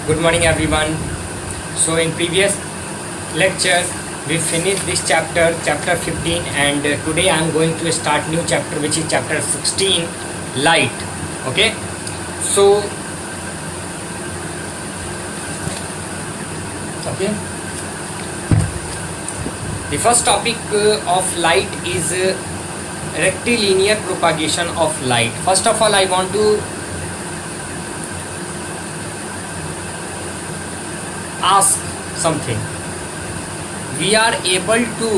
Good morning, everyone. So, in previous lectures, we finished this chapter 15, and today I am going to start new chapter, which is chapter 16, light. Okay. So, okay. The first topic of light is rectilinear propagation of light. First of all, I want to ask something. We are able to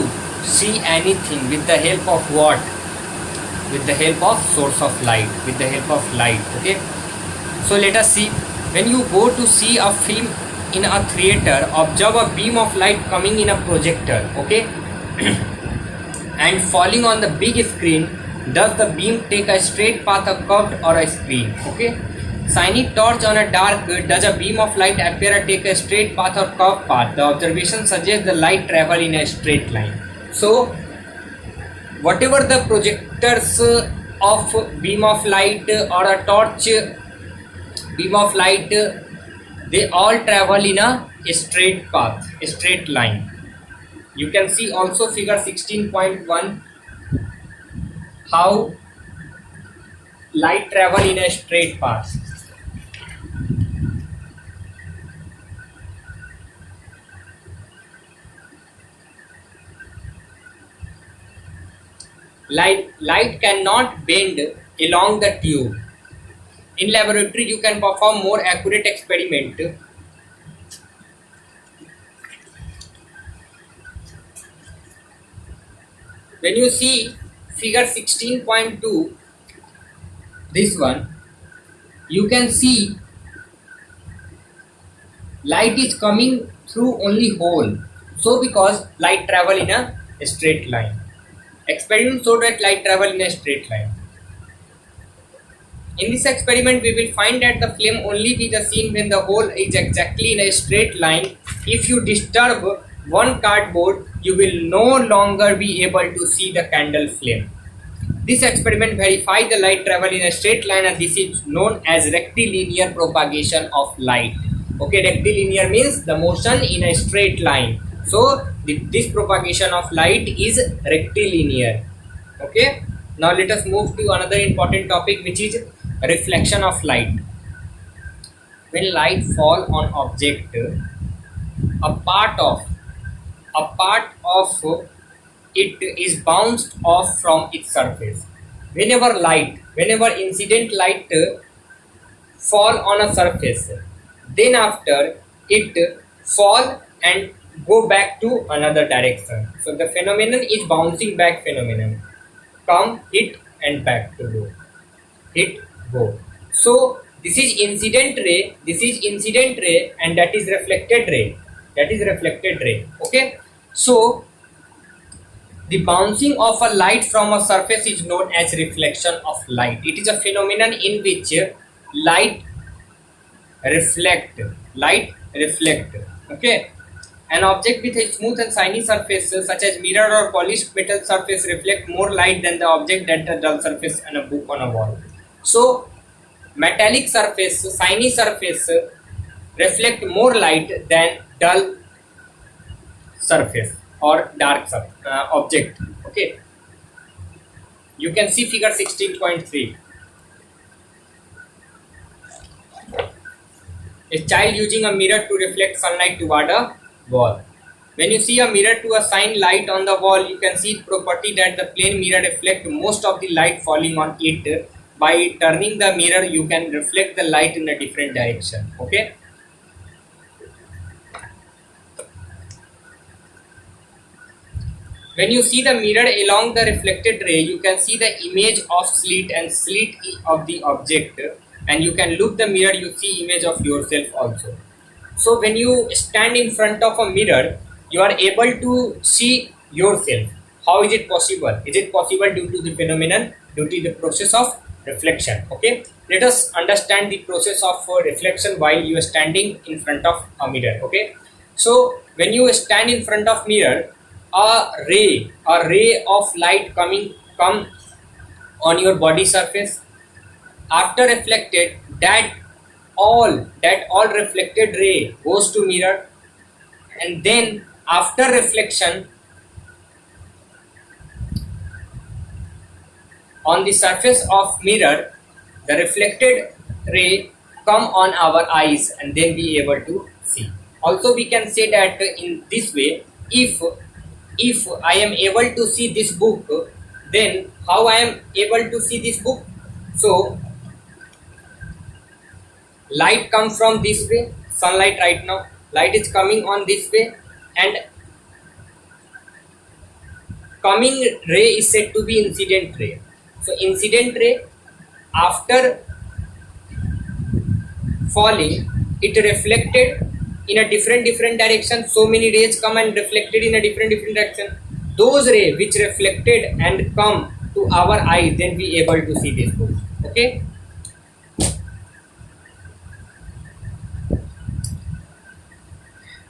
see anything with the help of what? With the help of source of light, with the help of light. Okay. So let us see. When you go to see a film in a theater, observe a beam of light coming in a projector. Okay. And falling on the big screen. Does the beam take a straight path, a curved, or a screen? Okay. Shiny torch on a dark, does a beam of light appear to take a straight path or curved path? The observation suggests the light travel in a straight line. So, whatever the projectors of beam of light or a torch beam of light, they all travel in a straight path, a straight line. You can see also figure 16.1 how light travel in a straight path. Light cannot bend along the tube. In laboratory, you can perform more accurate experiment. When you see figure 16.2, this one, you can see light is coming through only hole. So because light travel in a straight line. Experiment showed that light travel in a straight line. In this experiment, we will find that the flame only be the seen when the hole is exactly in a straight line. If you disturb one cardboard, you will no longer be able to see the candle flame. This experiment verifies the light travel in a straight line, and this is known as rectilinear propagation of light. Okay, rectilinear means the motion in a straight line. So this propagation of light is rectilinear. Okay, now let us move to another important topic, which is reflection of light. When light fall on object, a part of it is bounced off from its surface. Whenever incident light fall on a surface, then after it fall and go back to another direction. So the phenomenon is bouncing back phenomenon. Come, hit, and back to go. Hit, go. So this is incident ray, and that is reflected ray. Okay. So the bouncing of a light from a surface is known as reflection of light. It is a phenomenon in which light reflect. Okay. An object with a smooth and shiny surface such as mirror or polished metal surface reflect more light than the object that a dull surface and a book on a wall. So metallic surface, shiny surface reflect more light than dull surface or dark object. Okay. You can see figure 16.3. A child using a mirror to reflect sunlight toward a wall. When you see a mirror to assign light on the wall, you can see the property that the plane mirror reflect most of the light falling on it. By turning the mirror, you can reflect the light in a different direction. Okay. When you see the mirror along the reflected ray, you can see the image of slit and slit of the object, and you can look the mirror, you see image of yourself also. So when you stand in front of a mirror, you are able to see yourself. How is it possible? Is it possible due to the phenomenon, due to the process of reflection? Okay, let us understand the process of reflection while you are standing in front of a mirror. Okay, so when you stand in front of mirror, a ray of light come on your body surface. After reflected, that all reflected ray goes to mirror, and then after reflection on the surface of mirror, the reflected ray come on our eyes and then be able to see. Also we can say that in this way, if I am able to see this book, then how I am able to see this book? So light comes from this way, sunlight right now, light is coming on this way, and coming ray is said to be incident ray. So incident ray, after falling, it reflected in a different direction. So many rays come and reflected in a different direction. Those rays which reflected and come to our eye, then we able to see this book. Okay.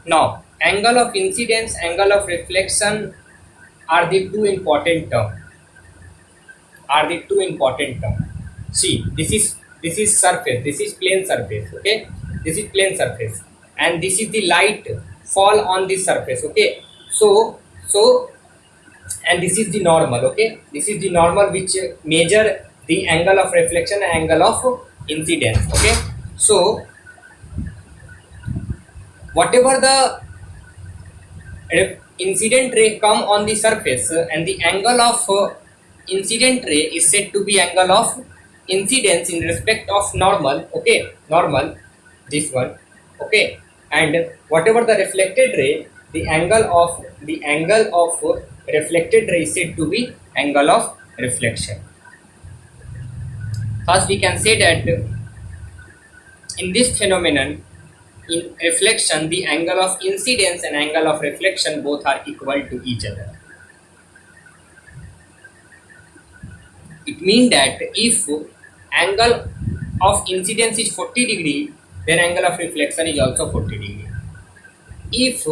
Now, angle of incidence, angle of reflection are the two important terms. See, this is surface, this is plane surface, okay? This is plane surface, and this is the light fall on this surface, okay? So and this is the normal, okay? This is the normal which measure the angle of reflection and angle of incidence, okay? So whatever the incident ray come on the surface, and the angle of incident ray is said to be angle of incidence in respect of normal, okay, normal, this one, okay, and whatever the reflected ray, the angle of reflected ray is said to be angle of reflection. First we can say that in this phenomenon, in reflection, the angle of incidence and angle of reflection both are equal to each other. It means that if angle of incidence is 40 degree, then angle of reflection is also 40 degree. If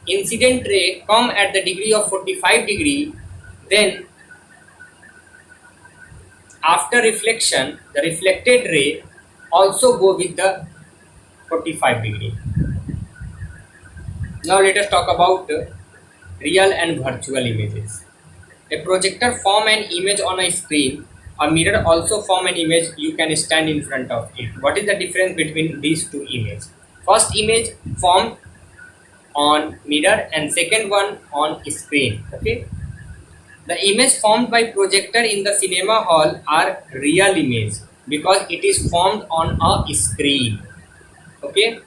incident ray come at the degree of 45 degree, then after reflection, the reflected ray also go with the 45 degree. Now let us talk about real and virtual images. A projector form an image on a screen. A mirror also form an image. You can stand in front of it. What is the difference between these two images? First image formed on mirror and second one on screen. Okay. The image formed by projector in the cinema hall are real image because it is formed on a screen. Okay.